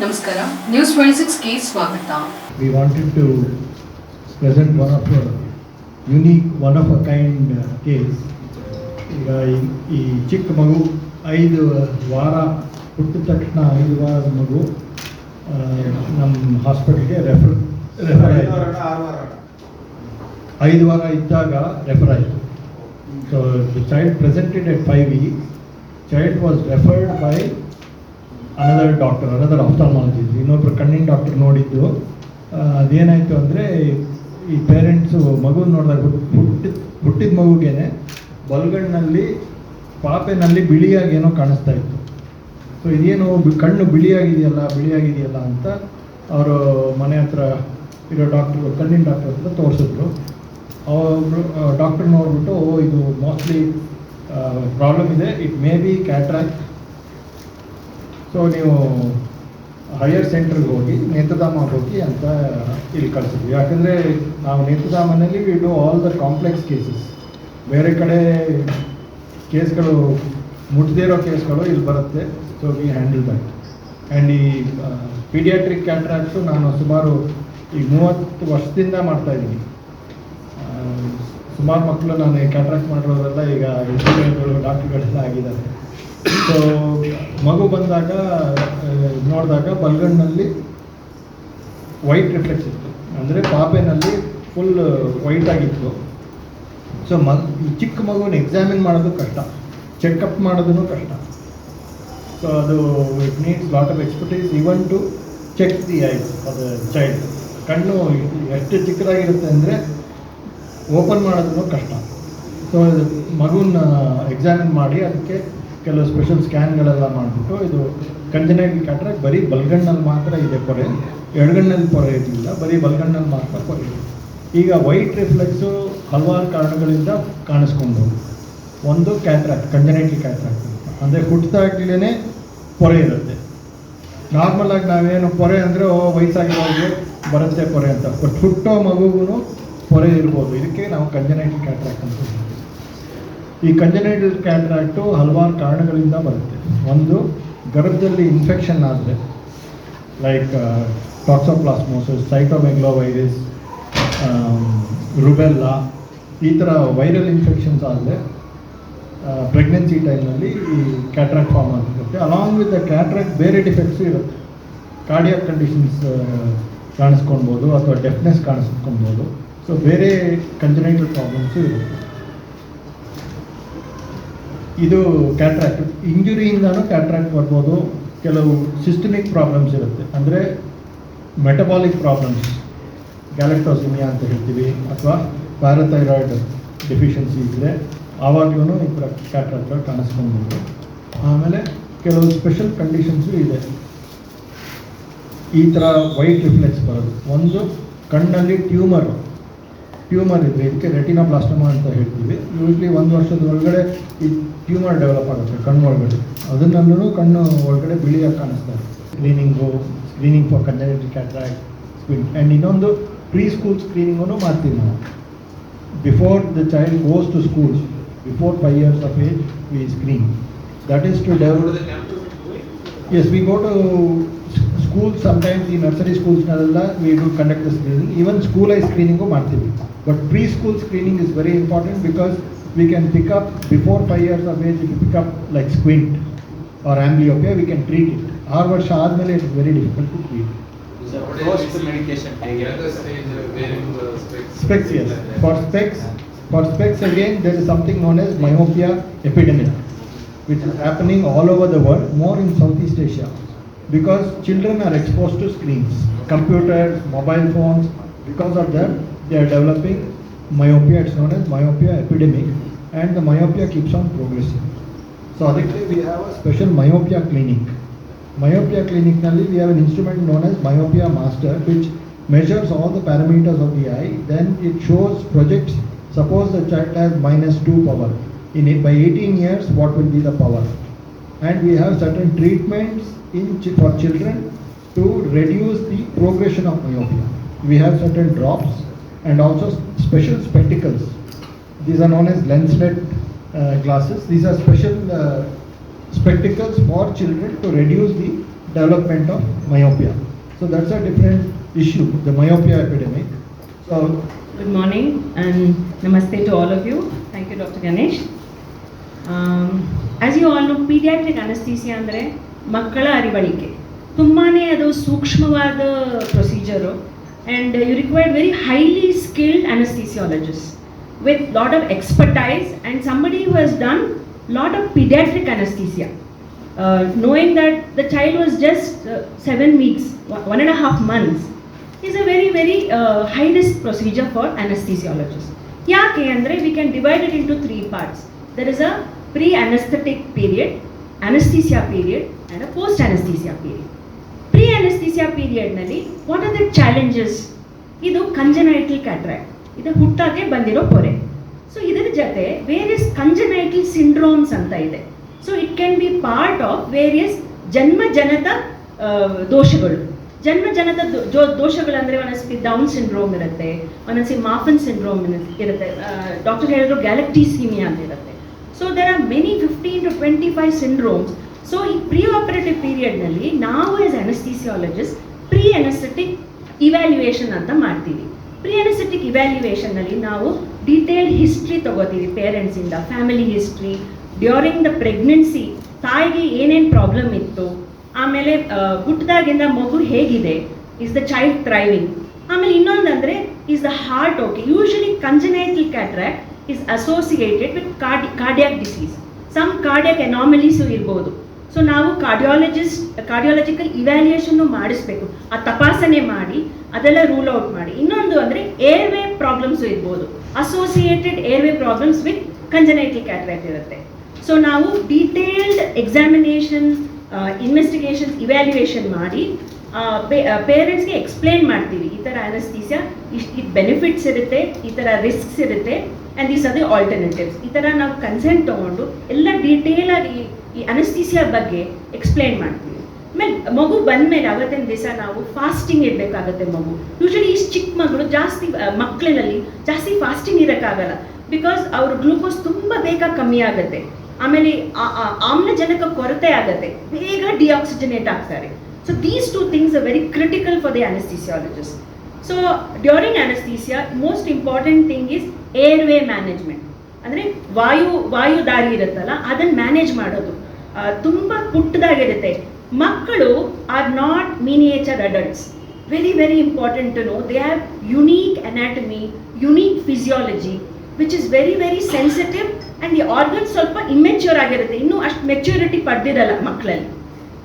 ನಮಸ್ಕಾರ, ನ್ಯೂಸ್ 26ಗೆ ಸ್ವಾಗತ. We wanted to present one of a unique, one of a kind case. ಈಗ ಈ ಚಿಕ್ಕ ಮಗು 5 ವಾರ ಹುಟ್ಟಿದ ತಕ್ಷಣ 5 ವಾರದ ಮಗು ನಮ್ಮ ಹಾಸ್ಪಿಟಲ್ಗೆ ರೆಫರ್ ಆಯಿತು. 5 ವಾರ ಇದ್ದಾಗ ರೆಫರ್ ಆಯಿತು. So the child presented at 5 weeks. Child was referred by another doctor, another ophthalmologist. ಇನ್ನೊಬ್ರು ಕಣ್ಣಿನ ಡಾಕ್ಟರ್ ನೋಡಿದ್ದು. ಅದೇನಾಯಿತು ಅಂದರೆ ಈ ಪೇರೆಂಟ್ಸು ಮಗು ನೋಡಿದಾಗ ಹುಟ್ಟಿದ ಮಗುಗೇನೆ ಬಲ್ಗಣ್ಣಲ್ಲಿ ಪಾಪೆನಲ್ಲಿ ಬಿಳಿಯಾಗಿ ಏನೋ ಕಾಣಿಸ್ತಾ ಇತ್ತು. ಸೊ ಇದೇನು ಕಣ್ಣು ಬಿಳಿಯಾಗಿದೆಯಲ್ಲ ಅಂತ ಅವರು ಮನೆ ಹತ್ರ ಇರೋ ಡಾಕ್ಟ್ರು, ಕಣ್ಣಿನ ಡಾಕ್ಟರ್ ಹತ್ರ ತೋರಿಸಿದ್ರು. ಅವರು ಡಾಕ್ಟರ್ ನೋಡಿಬಿಟ್ಟು ಇದು ಮೋಸ್ಟ್ಲಿ ಪ್ರಾಬ್ಲಮ್ ಇದೆ, it may be cataract. So ನೀವು ಹೈಯರ್ ಸೆಂಟ್ರಿಗೆ ಹೋಗಿ ನೇತ್ರಧಾಮ ಹೋಗಿ ಅಂತ ಇಲ್ಲಿ ಕಳಿಸಿದ್ವಿ. ಯಾಕಂದರೆ ನಾವು ನೇತ್ರಧಾಮನಲ್ಲಿ we do all the complex cases. ಬೇರೆ ಕಡೆ ಕೇಸ್ಗಳು ಮುಟ್ಟದೇ ಇರೋ ಕೇಸ್ಗಳು ಇಲ್ಲಿ ಬರುತ್ತೆ. So we handle that. And ಈ ಪೀಡಿಯಾಟ್ರಿಕ್ ಕ್ಯಾಟ್ರಾಕ್ಟ್ಸು ನಾನು ಸುಮಾರು ಈ 30 ವರ್ಷದಿಂದ ಮಾಡ್ತಾಯಿದ್ದೀನಿ. ಸುಮಾರು ಮಕ್ಕಳು ನಾನು ಕ್ಯಾಟ್ರಾಕ್ಟ್ ಮಾಡಿರೋರೆಲ್ಲ ಈಗ ಇಂಜಿನಿಯರ್ಗಳು, ಡಾಕ್ಟ್ರುಗಳೆಲ್ಲ ಆಗಿದ್ದಾರೆ. ಸೊ ಮಗು ಬಂದಾಗ ನೋಡಿದಾಗ ಬಲ್ಗಣ್ಣಲ್ಲಿ ವೈಟ್ ರಿಫ್ಲೆಕ್ಸ್ ಇತ್ತು, ಅಂದರೆ ಪಾಪೆನಲ್ಲಿ ಫುಲ್ ವೈಟ್ ಆಗಿತ್ತು. ಸೊ ಈ ಚಿಕ್ಕ ಮಗುನ ಎಕ್ಸಾಮಿನ್ ಮಾಡೋದು ಕಷ್ಟ, ಚೆಕಪ್ ಮಾಡೋದೂ ಕಷ್ಟ. ಸೊ ಅದು it needs lot of expertise even to check the eyes for the child. ಕಣ್ಣು ಎಷ್ಟು ಚಿಕ್ಕದಾಗಿರುತ್ತೆ ಅಂದರೆ ಓಪನ್ ಮಾಡೋದೂ ಕಷ್ಟ. ಸೊ ಮಗುನ ಎಕ್ಸಾಮಿನ್ ಮಾಡಿ ಅದಕ್ಕೆ ಕೆಲವು ಸ್ಪೆಷಲ್ ಸ್ಕ್ಯಾನ್ಗಳೆಲ್ಲ ಮಾಡಿಬಿಟ್ಟು ಇದು ಕಂಜನೈಟಲ್ ಕ್ಯಾಟ್ರಾಕ್ಟ್ ಬರೀ ಬಲ್ಗಣ್ಣಲ್ಲಿ ಮಾತ್ರ ಇದೆ ಪೊರೆ, ಎಡಗಣ್ಣಲ್ಲಿ ಪೊರೆ ಇರಲಿಲ್ಲ, ಬರೀ ಬಲ್ಗಣ್ಣಲ್ಲಿ ಮಾತ್ರ ಪೊರೆ ಇದೆ. ಈಗ ವೈಟ್ ರಿಫ್ಲೆಕ್ಸು ಹಲವಾರು ಕಾರಣಗಳಿಂದ ಕಾಣಿಸ್ಕೊಂಡು, ಒಂದು ಕ್ಯಾಟ್ರಾಕ್ಟ್, ಕಂಜನೈಟಲ್ ಕ್ಯಾಟ್ರಾಕ್ಟ್ ಅಂದರೆ ಹುಟ್ಟಿದಾಗಲೇ ಪೊರೆ ಇರುತ್ತೆ. ನಾರ್ಮಲಾಗಿ ನಾವೇನು ಪೊರೆ ಅಂದರೆ ವಯಸ್ಸಾಗಿರೋರಿಗೆ ಬರುತ್ತೆ ಪೊರೆ ಅಂತ, ಬಟ್ ಹುಟ್ಟೋ ಮಗುಗೂ ಪೊರೆ ಇರ್ಬೋದು. ಇದಕ್ಕೆ ನಾವು ಕಂಜನೈಟಲ್ ಕ್ಯಾಟ್ರಾಕ್ಟ್ ಅಂತ ಹೇಳ್ತೀವಿ. ಈ ಕಂಜನೈಟಲ್ ಕ್ಯಾಟ್ರಾಕ್ಟು ಹಲವಾರು ಕಾರಣಗಳಿಂದ ಬರುತ್ತೆ. ಒಂದು, ಗರ್ಭದಲ್ಲಿ ಇನ್ಫೆಕ್ಷನ್ ಆದರೆ ಲೈಕ್ ಟಾಕ್ಸೋಪ್ಲಾಸ್ಮೋಸಿಸ್, ಸೈಟೋಮೆಗ್ಲೋವೈರಸ್, ರುಬೆಲ್ಲಾ, ಈ ಥರ ವೈರಲ್ ಇನ್ಫೆಕ್ಷನ್ಸ್ ಆದರೆ ಪ್ರೆಗ್ನೆನ್ಸಿ ಟೈಮ್ನಲ್ಲಿ ಈ ಕ್ಯಾಟ್ರಾಕ್ಟ್ ಫಾರ್ಮ್ ಆಗಿರುತ್ತೆ. ಅಲಾಂಗ್ ವಿತ್ ದ ಕ್ಯಾಟ್ರಾಕ್ಟ್ ಬೇರೆ ಡಿಫೆಕ್ಟ್ಸು ಇರುತ್ತೆ. ಕಾರ್ಡಿಯಾಕ್ ಕಂಡೀಷನ್ಸ್ ಕಾಣಿಸ್ಕೊಳ್ಬೋದು ಅಥವಾ ಡೆಫ್ನೆಸ್ ಕಾಣಿಸ್ಕೊಳ್ಬೋದು. ಸೊ ಬೇರೆ ಕಂಜನೈಟಲ್ ಪ್ರಾಬ್ಲಮ್ಸು ಇರುತ್ತೆ. ಇದು ಕ್ಯಾಟ್ರಾಕ್ಟ್. ಇಂಜುರಿಯಿಂದನೂ ಕ್ಯಾಟ್ರಾಕ್ಟ್ ಬರ್ಬೋದು. ಕೆಲವು ಸಿಸ್ಟಮಿಕ್ ಪ್ರಾಬ್ಲಮ್ಸ್ ಇರುತ್ತೆ, ಅಂದರೆ ಮೆಟಬಾಲಿಕ್ ಪ್ರಾಬ್ಲಮ್ಸ್, ಗ್ಯಾಲೆಕ್ಟೋಸಿಮಿಯಾ ಅಂತ ಹೇಳ್ತೀವಿ, ಅಥವಾ ಪ್ಯಾರಾಥೈರಾಯ್ಡ್ ಡೆಫಿಷಿಯನ್ಸಿ ಇದ್ದರೆ ಆವಾಗಲೂ ಈ ಥರ ಕ್ಯಾಟ್ರಾಕ್ಟ್ ಕಾಣಿಸ್ಕೊಳ್ಬೋದು. ಆಮೇಲೆ ಕೆಲವು ಸ್ಪೆಷಲ್ ಕಂಡೀಷನ್ಸು ಇದೆ ಈ ಥರ ವೈಟ್ ರಿಫ್ಲೆಕ್ಸ್ ಬರೋದು. ಒಂದು, ಕಣ್ಣಲ್ಲಿ ಟ್ಯೂಮರ್ ಇದೆ, ಇದಕ್ಕೆ ರೆಟಿನೋಬ್ಲಾಸ್ಟೋಮಾ ಅಂತ ಹೇಳ್ತೀವಿ. ಯೂಶ್ವಲಿ 1 ವರ್ಷದ ಒಳಗಡೆ ಈ ಟ್ಯೂಮರ್ ಡೆವಲಪ್ ಆಗುತ್ತೆ ಕಣ್ಣು ಒಳಗಡೆ. ಅದನ್ನಲ್ಲೂ ಕಣ್ಣು ಒಳಗಡೆ ಬಿಳಿಯಾಗಿ ಕಾಣಿಸ್ತಾರೆ. Screening for congenital cataract screen. And ಇನ್ನೊಂದು, ಪ್ರೀ ಸ್ಕೂಲ್ ಸ್ಕ್ರೀನಿಂಗೂ ಮಾಡ್ತೀವಿ ನಾವು. Before the child goes to schools, before 5 years of age, we screen. That is to develop. Yes, we go to schools sometimes. In nursery schools we do conduct the screening. Even school eye screening ಮಾಡ್ತೀವಿ. But preschool screening is very important because we can pick up before 5 years of age. If you pick up like squint or amblyopia, we can treat it. 6 ವರ್ಷ ಆದಮೇಲೆ it's very difficult to treat. Post medication Specs, yes. For specs again, there is something known as myopia epidemic, which is happening all over the world, more in Southeast Asia, because children are exposed to screens, computers, mobile phones. Because of that, they are developing myopia. It's known as myopia epidemic, and the myopia keeps on progressing. So additionally, we have a special myopia clinic. Myopia clinic nalli we have an instrument known as myopia master, which measures all the parameters of the eye. Then it projects. Suppose the child has -2 power. By 18 years, what will be the power? And we have certain treatments for children to reduce the progression of myopia. We have certain drops and also special spectacles. These are known as lenslet glasses. These are special spectacles for children to reduce the development of myopia. So that's a different issue, the myopia epidemic. So Good morning and namaste to all of you. Thank you, Dr. Ganesh. As you all know, pediatric anesthesia ಅಂದರೆ ಮಕ್ಕಳ ಅರಿವಳಿಕೆ ತುಂಬಾ ಅದು ಸೂಕ್ಷ್ಮವಾದ procedure and you required very highly skilled anesthesiologist with lot of expertise and somebody who has done lot of pediatric anesthesia. Knowing that the child was just 7 weeks, 1.5 months, is a very, very high risk procedure for anesthesiologists. Yake andre we can divide it into 3 parts. There is a pre-anesthetic period, anesthesia period, and a post-anesthesia period. Pre-anesthesia period nalli what are the challenges? Idu congenital cataract. Idu ಹುಟ್ಟಾಗೆ ಬಂದಿರೋ ಪೊರೆ. So ಇದರ ಜೊತೆ various congenital syndromes ಅಂತ ಇದೆ. So it can be part of various ಜನ್ಮಜನತ ದೋಷಗಳು. ಜನ್ಮಜನತ ದೋಷಗಳಂದರೆ ಒಂದೊಂದ್ಸತಿ down syndrome ಇರುತ್ತೆ, ಒಂದೊಂದ್ಸತಿ ಮಾಫನ್ ಸಿಂಡ್ರೋಮ್ ಇರುತ್ತೆ, ಡಾಕ್ಟರ್ ಹೇಳಿದ್ರು ಗ್ಯಾಲಕ್ಟಿಸೀಮಿಯಾ ಅಂತ ಇರುತ್ತೆ. So there are many 15 to 25 syndromes. So ಈ ಪ್ರೀ ಆಪರೇಟಿವ್ ಪೀರಿಯಡ್ನಲ್ಲಿ ನಾವು as anaesthesiologist pre anaesthetic evaluation ಅಂತ ಮಾಡ್ತೀವಿ. ಪ್ರೀ ಅನೆಸ್ಥೆಟಿಕ್ ಇವ್ಯಾಲ್ಯೂಯೇಷನ್ನಲ್ಲಿ ನಾವು ಡೀಟೇಲ್ಡ್ ಹಿಸ್ಟ್ರಿ ತಗೋತೀವಿ, ಪೇರೆಂಟ್ಸಿಂದ family history, during the pregnancy ತಾಯಿಗೆ ಏನೇನು ಪ್ರಾಬ್ಲಮ್ ಇತ್ತು, ಆಮೇಲೆ ಹುಟ್ಟಿದಾಗಿಂದ ಮಗು ಹೇಗಿದೆ, ಇಸ್ ದ ಚೈಲ್ಡ್ ಥ್ರೈವಿಂಗ್, ಆಮೇಲೆ ಇನ್ನೊಂದಂದರೆ is the heart okay. Usually congenital cataract is associated with cardiac disease, some cardiac anomalies ಇರ್ಬೋದು. ಸೊ ನಾವು ಕಾರ್ಡಿಯಾಲಜಿಕಲ್ ಇವ್ಯಾಲ್ಯೂಯೇಷನ್ನು ಮಾಡಿಸ್ಬೇಕು, ಆ ತಪಾಸಣೆ ಮಾಡಿ ಅದೆಲ್ಲ ರೂಲ್ ಔಟ್ ಮಾಡಿ. ಇನ್ನೊಂದು ಅಂದರೆ ಏರ್ವೇ ಪ್ರಾಬ್ಲಮ್ಸು ಇರ್ಬೋದು, associated airway problems with congenital cataract ಇರುತ್ತೆ. ಸೊ ನಾವು ಡೀಟೇಲ್ಡ್ ಎಕ್ಸಾಮಿನೇಷನ್, ಇನ್ವೆಸ್ಟಿಗೇಷನ್, ಇವ್ಯಾಲ್ಯೂಯೇಷನ್ ಮಾಡಿ ಪೇರೆಂಟ್ಸ್ಗೆ ಎಕ್ಸ್ಪ್ಲೇನ್ ಮಾಡ್ತೀವಿ, ಈ ಥರ ಅನೆಸ್ಥೀಸಿಯಾ ಇಷ್ಟು ಬೆನಿಫಿಟ್ಸ್ ಇರುತ್ತೆ, ಈ ಥರ ರಿಸ್ಕ್ಸ್ ಇರುತ್ತೆ, and these are the alternatives. ಈ ಥರ ನಾವು ಕನ್ಸೆಂಟ್ ತೊಗೊಂಡು ಎಲ್ಲ ಡೀಟೇಲಾಗಿ ಈ ಅನೆಸ್ಥೀಸಿಯಾ ಬಗ್ಗೆ ಎಕ್ಸ್ಪ್ಲೇನ್ ಮಾಡ್ತೀವಿ. ಆಮೇಲೆ ಮಗು ಬಂದಮೇಲೆ ಅವತ್ತಿನ ದಿವಸ ನಾವು ಫಾಸ್ಟಿಂಗ್ ಇಡಬೇಕಾಗತ್ತೆ. ಮಗು ಯೂಶಲಿ ಇಷ್ಟು ಚಿಕ್ಕ ಮಗಳು ಜಾಸ್ತಿ ಮಕ್ಕಳಲ್ಲಿ ಜಾಸ್ತಿ ಫಾಸ್ಟಿಂಗ್ ಇರೋಕ್ಕಾಗಲ್ಲ, ಬಿಕಾಸ್ ಅವ್ರ ಗ್ಲೂಕೋಸ್ ತುಂಬ ಬೇಗ ಕಮ್ಮಿ ಆಗುತ್ತೆ, ಆಮೇಲೆ ಆಮ್ಲಜನಕ ಕೊರತೆ ಆಗುತ್ತೆ, ಬೇಗ ಡಿಆಕ್ಸಿಜನೇಟ್ ಆಗ್ತಾರೆ. So these 2 things are very critical for the anesthesiologist. So during anesthesia most important thing is airway management. ಅಂದರೆ ವಾಯು ದಾರಿ ಇರುತ್ತಲ್ಲ ಅದನ್ನು ಮ್ಯಾನೇಜ್ ಮಾಡೋದು ತುಂಬ ಪುಟ್ಟದಾಗಿರುತ್ತೆ. ಮಕ್ಕಳು are not miniature adults. Very very important to know they have unique anatomy, unique physiology which is very very sensitive, and the organs ಸ್ವಲ್ಪ immature ಆಗಿರುತ್ತೆ, ಇನ್ನೂ ಅಷ್ಟು ಮೆಚ್ಯೂರಿಟಿ ಪಡೆದಿರಲ್ಲ ಮಕ್ಕಳಲ್ಲಿ.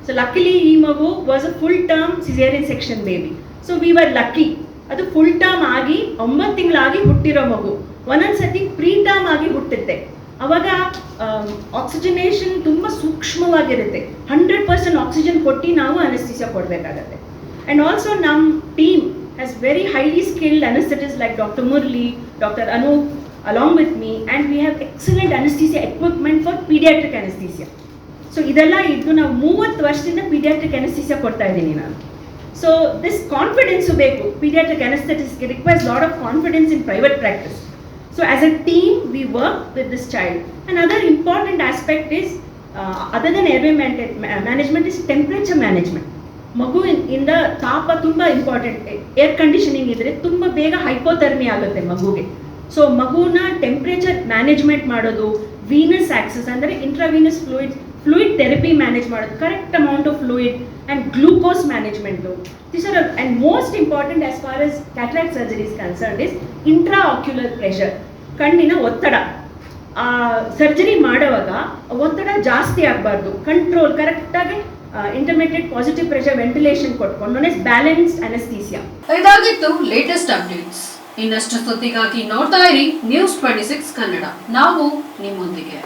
ಸೊ ಲಕ್ಕಿಲಿ ಈ ಮಗು was a full term caesarean section baby. So we were lucky, ಅದು full term ಆಗಿ 9 ತಿಂಗಳಾಗಿ ಹುಟ್ಟಿರೋ ಮಗು. ಒಂದೊಂದ್ಸತಿ ಪ್ರೀ ಟರ್ಮ್ ಆಗಿ ಹುಟ್ಟುತ್ತೆ, ಅವಾಗ ಆಕ್ಸಿಜನೇಷನ್ ತುಂಬ ಸೂಕ್ಷ್ಮವಾಗಿರುತ್ತೆ. 100% ಆಕ್ಸಿಜನ್ ಕೊಟ್ಟು ನಾವು ಅನೆಸ್ಥೀಸಿಯಾ ಕೊಡಬೇಕಾಗತ್ತೆ. ಆ್ಯಂಡ್ ಆಲ್ಸೋ ನಮ್ಮ team has very highly skilled anaesthetist like doctor Murali, doctor Anoop along with me, and we have excellent anesthesia equipment for pediatric anesthesia. So ಇದೆಲ್ಲ ಇದ್ದು ನಾವು 30 ವರ್ಷದಿಂದ pediatric anesthesia ಕೊಡ್ತಾ ಇದ್ದೀನಿ ನಾನು. ಸೊ ದಿಸ್ ಕಾನ್ಫಿಡೆನ್ಸು ಬೇಕು pediatric anesthetists requires lot of confidence in private practice. So as a team we work with this child. Another important aspect is other than airway management is temperature management. ಮಗು ಇಂದ ತಾಪ ತುಂಬ important. Air conditioning ಇದ್ರೆ ತುಂಬ ಬೇಗ ಹೈಪೋಥರ್ಮಿ ಆಗುತ್ತೆ ಮಗುಗೆ. So ಮಗುನ ಟೆಂಪ್ರೇಚರ್ ಮ್ಯಾನೇಜ್ಮೆಂಟ್ ಮಾಡೋದು, ವೀನಸ್ ಆಕ್ಸಸ್ ಅಂದರೆ ಇಂಟ್ರಾವೀನಸ್ ಫ್ಲೂಯಿಡ್ ಥೆರಪಿ ಮ್ಯಾನೇಜ್ ಮಾಡೋದು, correct amount of fluid and glucose management. This are and most important as far as cataract surgery is concerned is intra ocular pressure, ಕಣ್ಣಿನ ಒತ್ತಡ. Surgery ಮಾಡುವಾಗ ಒತ್ತಡ ಜಾಸ್ತಿ ಆಗಬಾರ್ದು, control ಕರೆಕ್ಟಾಗಿ intermediate positive pressure ventilation ಕೊಟ್ಕೊಂಡು balanced anaesthesia. ಇದಾಗಿತ್ತು latest updates. ಇನ್ನಷ್ಟು ಸುದ್ದಿಗಾಗಿ ನೋಡ್ತಾ ಇರಿ News 26 ಕನ್ನಡ. ನಾವು ನಿಮ್ಮೊಂದಿಗೆ.